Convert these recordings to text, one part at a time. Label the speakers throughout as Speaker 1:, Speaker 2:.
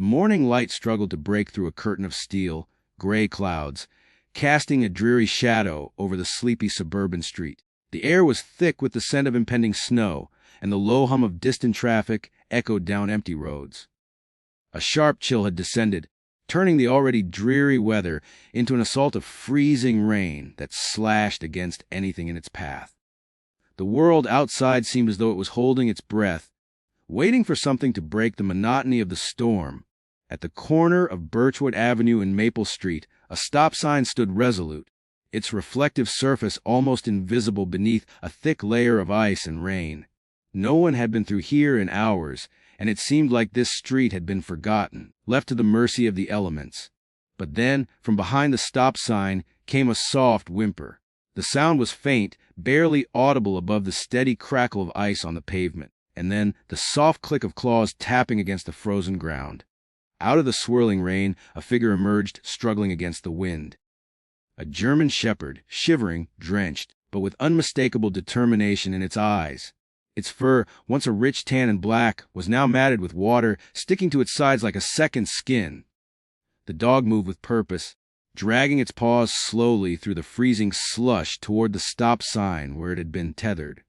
Speaker 1: morning light struggled to break through a curtain of steel, gray clouds, casting a dreary shadow over the sleepy suburban street. The air was thick with the scent of impending snow, and the low hum of distant traffic echoed down empty roads. A sharp chill had descended, turning the already dreary weather into an assault of freezing rain that slashed against anything in its path. The world outside seemed as though it was holding its breath, waiting for something to break the monotony of the storm. At the corner of Birchwood Avenue and Maple Street, a stop sign stood resolute, its reflective surface almost invisible beneath a thick layer of ice and rain. No one had been through here in hours, and it seemed like this street had been forgotten, left to the mercy of the elements. But then, from behind the stop sign, came a soft whimper. The sound was faint, barely audible above the steady crackle of ice on the pavement, and then the soft click of claws tapping against the frozen ground. Out of the swirling rain, a figure emerged, struggling against the wind. A German shepherd, shivering, drenched, but with unmistakable determination in its eyes. Its fur, once a rich tan and black, was now matted with water, sticking to its sides like a second skin. The dog moved with purpose, dragging its paws slowly through the freezing slush toward the stop sign where it had been tethered.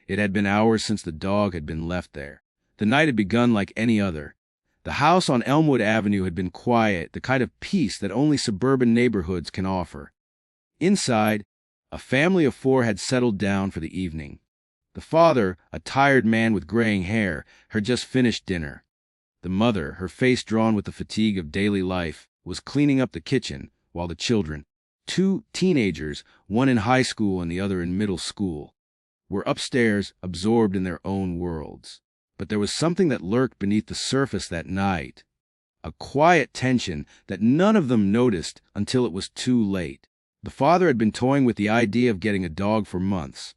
Speaker 1: It had been hours since the dog had been left there. The night had begun like any other. The house on Elmwood Avenue had been quiet, the kind of peace that only suburban neighborhoods can offer. Inside, a family of 4 had settled down for the evening. The father, a tired man with graying hair, had just finished dinner. The mother, her face drawn with the fatigue of daily life, was cleaning up the kitchen, while the children, 2 teenagers, one in high school and the other in middle school, were upstairs, absorbed in their own worlds. But there was something that lurked beneath the surface that night, a quiet tension that none of them noticed until it was too late. The father had been toying with the idea of getting a dog for months.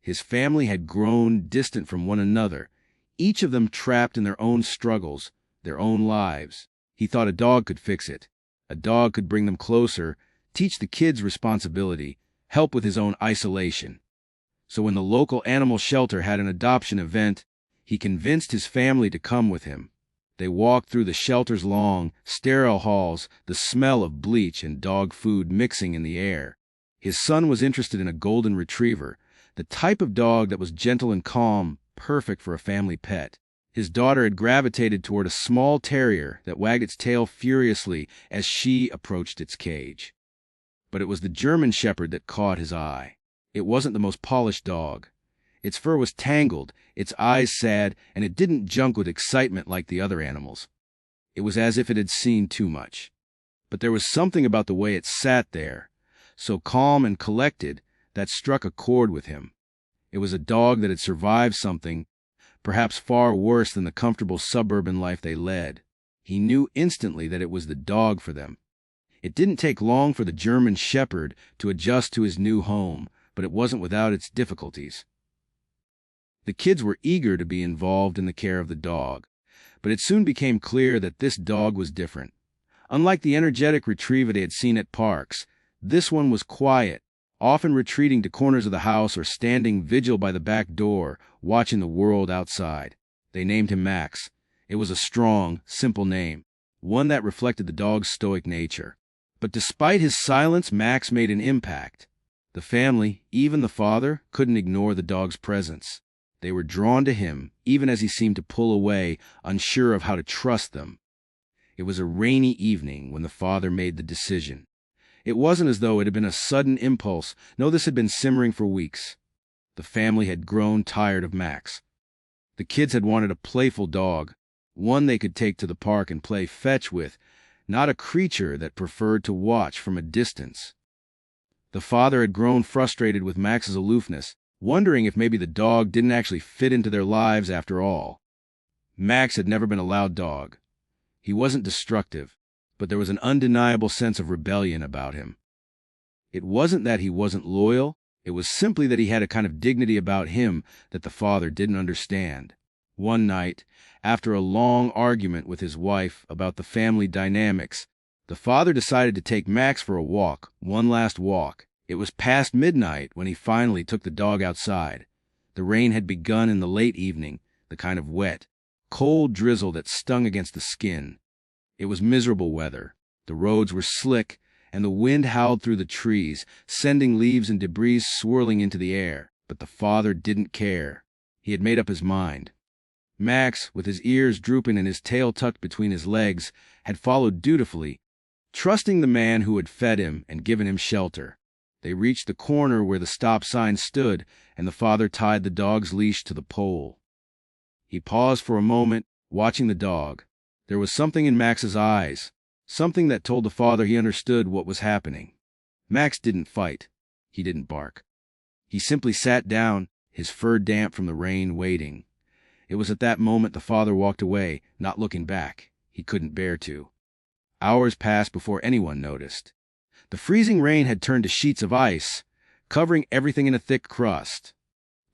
Speaker 1: His family had grown distant from one another, each of them trapped in their own struggles, their own lives. He thought a dog could fix it. A dog could bring them closer, teach the kids responsibility, help with his own isolation. So when the local animal shelter had an adoption event, he convinced his family to come with him. They walked through the shelter's long, sterile halls, the smell of bleach and dog food mixing in the air. His son was interested in a golden retriever, the type of dog that was gentle and calm, perfect for a family pet. His daughter had gravitated toward a small terrier that wagged its tail furiously as she approached its cage. But it was the German shepherd that caught his eye. It wasn't the most polished dog. Its fur was tangled, its eyes sad, and it didn't jump with excitement like the other animals. It was as if it had seen too much. But there was something about the way it sat there, so calm and collected, that struck a chord with him. It was a dog that had survived something, perhaps far worse than the comfortable suburban life they led. He knew instantly that it was the dog for them. It didn't take long for the German shepherd to adjust to his new home, but it wasn't without its difficulties. The kids were eager to be involved in the care of the dog, but it soon became clear that this dog was different. Unlike the energetic retriever they had seen at parks, this one was quiet, often retreating to corners of the house or standing vigil by the back door, watching the world outside. They named him Max. It was a strong, simple name, one that reflected the dog's stoic nature. But despite his silence, Max made an impact. The family, even the father, couldn't ignore the dog's presence. They were drawn to him, even as he seemed to pull away, unsure of how to trust them. It was a rainy evening when the father made the decision. It wasn't as though it had been a sudden impulse. No, this had been simmering for weeks. The family had grown tired of Max. The kids had wanted a playful dog, one they could take to the park and play fetch with, not a creature that preferred to watch from a distance. The father had grown frustrated with Max's aloofness, wondering if maybe the dog didn't actually fit into their lives after all. Max had never been a loud dog. He wasn't destructive, but there was an undeniable sense of rebellion about him. It wasn't that he wasn't loyal, it was simply that he had a kind of dignity about him that the father didn't understand. One night, after a long argument with his wife about the family dynamics, the father decided to take Max for a walk, one last walk. It was past midnight when he finally took the dog outside. The rain had begun in the late evening, the kind of wet, cold drizzle that stung against the skin. It was miserable weather. The roads were slick, and the wind howled through the trees, sending leaves and debris swirling into the air. But the father didn't care. He had made up his mind. Max, with his ears drooping and his tail tucked between his legs, had followed dutifully, trusting the man who had fed him and given him shelter. They reached the corner where the stop sign stood, and the father tied the dog's leash to the pole. He paused for a moment, watching the dog. There was something in Max's eyes, something that told the father he understood what was happening. Max didn't fight. He didn't bark. He simply sat down, his fur damp from the rain, waiting. It was at that moment the father walked away, not looking back. He couldn't bear to. Hours passed before anyone noticed. The freezing rain had turned to sheets of ice, covering everything in a thick crust.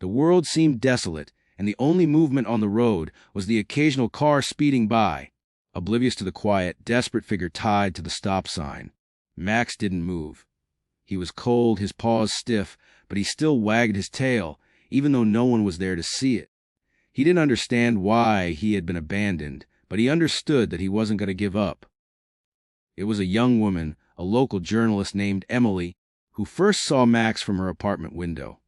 Speaker 1: The world seemed desolate, and the only movement on the road was the occasional car speeding by, oblivious to the quiet, desperate figure tied to the stop sign. Max didn't move. He was cold, his paws stiff, but he still wagged his tail, even though no one was there to see it. He didn't understand why he had been abandoned, but he understood that he wasn't going to give up. It was a young woman, a local journalist named Emily, who first saw Max from her apartment window.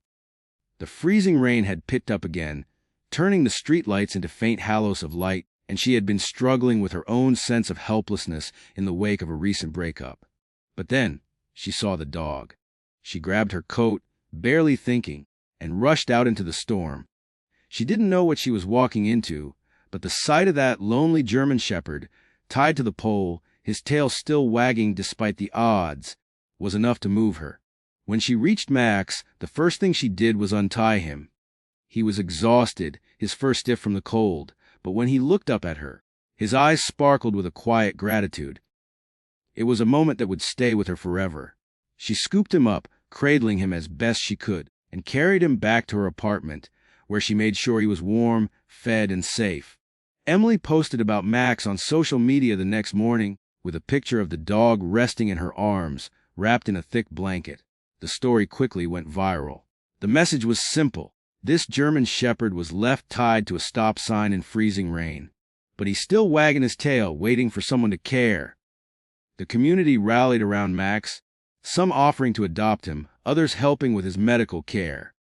Speaker 1: The freezing rain had picked up again, turning the streetlights into faint halos of light, and she had been struggling with her own sense of helplessness in the wake of a recent breakup. But then she saw the dog. She grabbed her coat, barely thinking, and rushed out into the storm. She didn't know what she was walking into, but the sight of that lonely German shepherd, tied to the pole, his tail still wagging despite the odds, was enough to move her. When she reached Max, the first thing she did was untie him. He was exhausted, his fur stiff from the cold, but when he looked up at her, his eyes sparkled with a quiet gratitude. It was a moment that would stay with her forever. She scooped him up, cradling him as best she could, and carried him back to her apartment, where she made sure he was warm, fed, and safe. Emily posted about Max on social media the next morning, with a picture of the dog resting in her arms, wrapped in a thick blanket. The story quickly went viral. The message was simple. This German shepherd was left tied to a stop sign in freezing rain, but he's still wagging his tail, waiting for someone to care. The community rallied around Max, some offering to adopt him, others helping with his medical care.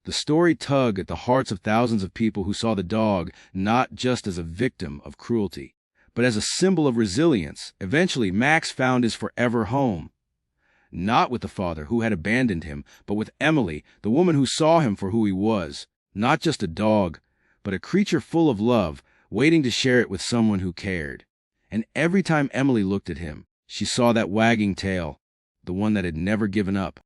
Speaker 1: The story tugged at the hearts of thousands of people who saw the dog not just as a victim of cruelty, but as a symbol of resilience. Eventually, Max found his forever home. Not with the father who had abandoned him, but with Emily, the woman who saw him for who he was, not just a dog, but a creature full of love, waiting to share it with someone who cared. And every time Emily looked at him, she saw that wagging tail, the one that had never given up.